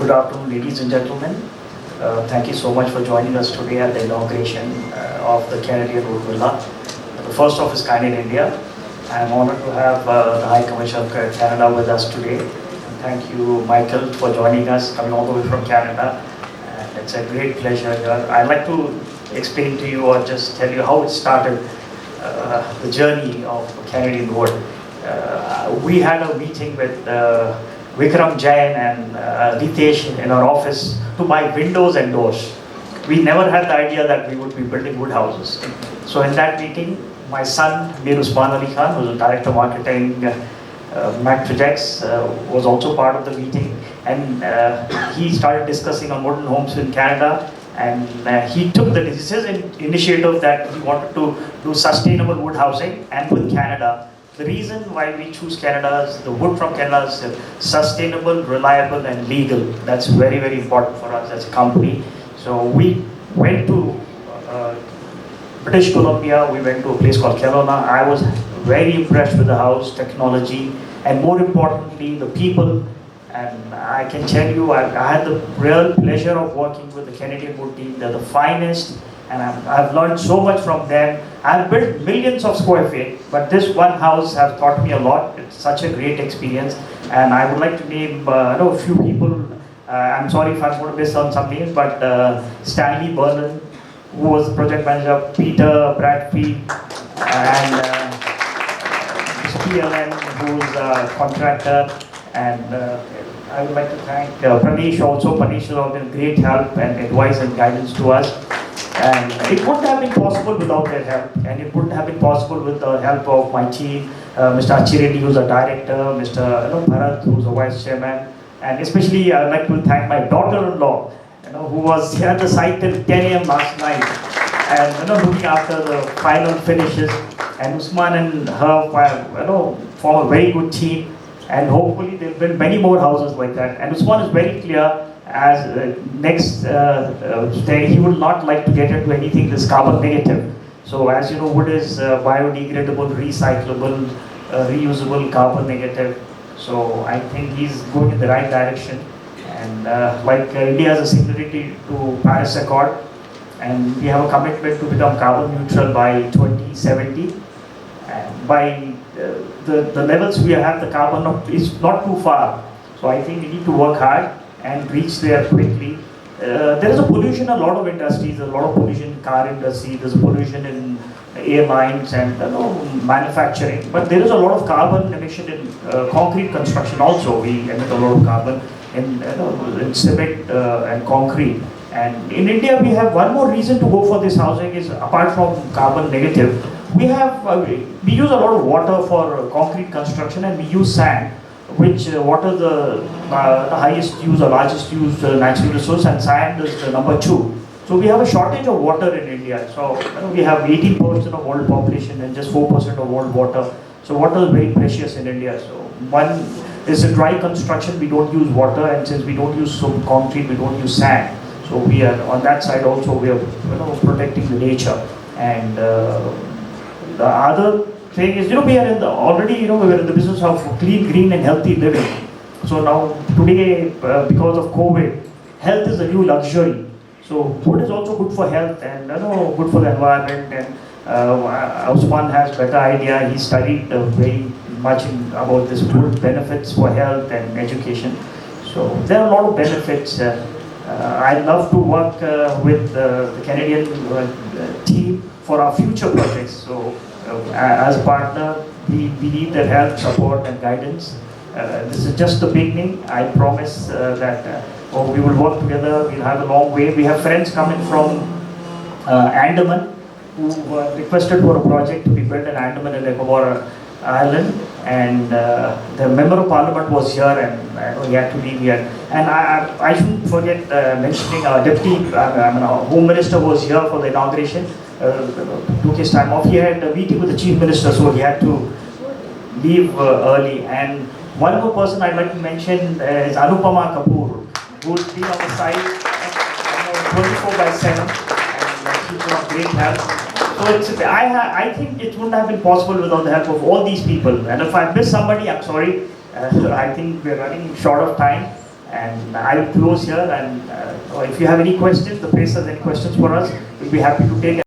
Good afternoon, ladies and gentlemen. Thank you so much for joining us today at the inauguration of the Canadian Wood Villa, the first of its kind in India. I am honored to have the High Commissioner of Canada with us today. Thank you, Michael, for joining us, coming all the way from Canada. And it's a great pleasure here. I'd like to explain to you or just tell you how it started, the journey of Canadian Wood. We had a meeting with Vikram Jain and Ritesh in our office to buy windows and doors. We never had the idea that we would be building wood houses. So in that meeting, my son, Mir Usman Ali Khan, who is the Director of Marketing, Mac Projects, was also part of the meeting. And he started discussing on modern homes in Canada. And he took the initiative that he wanted to do sustainable wood housing, and with Canada. The reason why we choose Canada is the wood from Canada is sustainable, reliable, and legal. That's very, very important for us as a company. So we went to British Columbia, we went to a place called Kelowna. I was very impressed with the house, technology, and more importantly, the people. And I can tell you, I had the real pleasure of working with the Canadian Wood team. They're the finest, and I've learned so much from them. I've built millions of square feet, but this one house has taught me a lot. It's such a great experience, and I would like to name a few people. I'm sorry if I'm going to miss on some names, but Stanley Berlin, who was the project manager, Peter Bradfield, and PLN, who's a contractor, and I would like to thank Pranesh also. Pranesh has been great help and advice and guidance to us. And it wouldn't have been possible without their help, and it wouldn't have been possible with the help of my team, Mr. Achiredi, who's a director, Mr. Bharat, who's a vice chairman, and especially I'd like to thank my daughter-in-law, who was here at the site till 10 a.m. last night, and looking after the final finishes. And Usman and her, form a very good team, and hopefully they'll build many more houses like that. And Usman is very clear. As next day, he would not like to get into anything that's carbon negative. So as you know, wood is biodegradable, recyclable, reusable, carbon negative. So I think he's going in the right direction. And like India has a signatory to Paris Accord, and we have a commitment to become carbon neutral by 2070. And by the levels we have, the carbon is not too far. So I think we need to work hard and reach there quickly. There is a pollution in a lot of industries, a lot of pollution in car industry, there's pollution in airlines and manufacturing, but there is a lot of carbon emission in concrete construction also. We emit a lot of carbon in cement and concrete. And in India we have one more reason to go for this housing is, apart from carbon negative, we use a lot of water for concrete construction, and we use sand, which water the highest use or largest used natural resource, and sand is the number 2. So we have a shortage of water in India. So we have 18% of world population and just 4% of world water. So water is very precious in India. So one is a dry construction, we don't use water, and since we don't use concrete, we don't use sand. So we are on that side also, we are protecting the nature. And the other thing is, we are already we're in the business of clean, green, and healthy living. So now today, because of COVID, health is a new luxury. So wood is also good for health and good for the environment. And Usman has better idea. He studied very much about this wood benefits for health and education. So there are a lot of benefits. I'd love to work with the Canadian team for our future projects. So as a partner, we need their help, support, and guidance. This is just the beginning. I promise that we will work together. We'll have a long way. We have friends coming from Andaman who requested for a project to be built in Andaman and Nicobar Island, and the member of parliament was here, and he had to leave here. And I shouldn't forget mentioning our deputy, our home minister was here for the inauguration. Took his time off. He had a meeting with the chief minister, so he had to leave early. And one more person I'd like to mention is Anupama Kapoor, who's been on the side 24/7, and she's been of great help. So I think it wouldn't have been possible without the help of all these people. And if I miss somebody, I'm sorry. I think we're running short of time. And I will close here, and if you have any questions, the press has any questions for us, we'll be happy to take.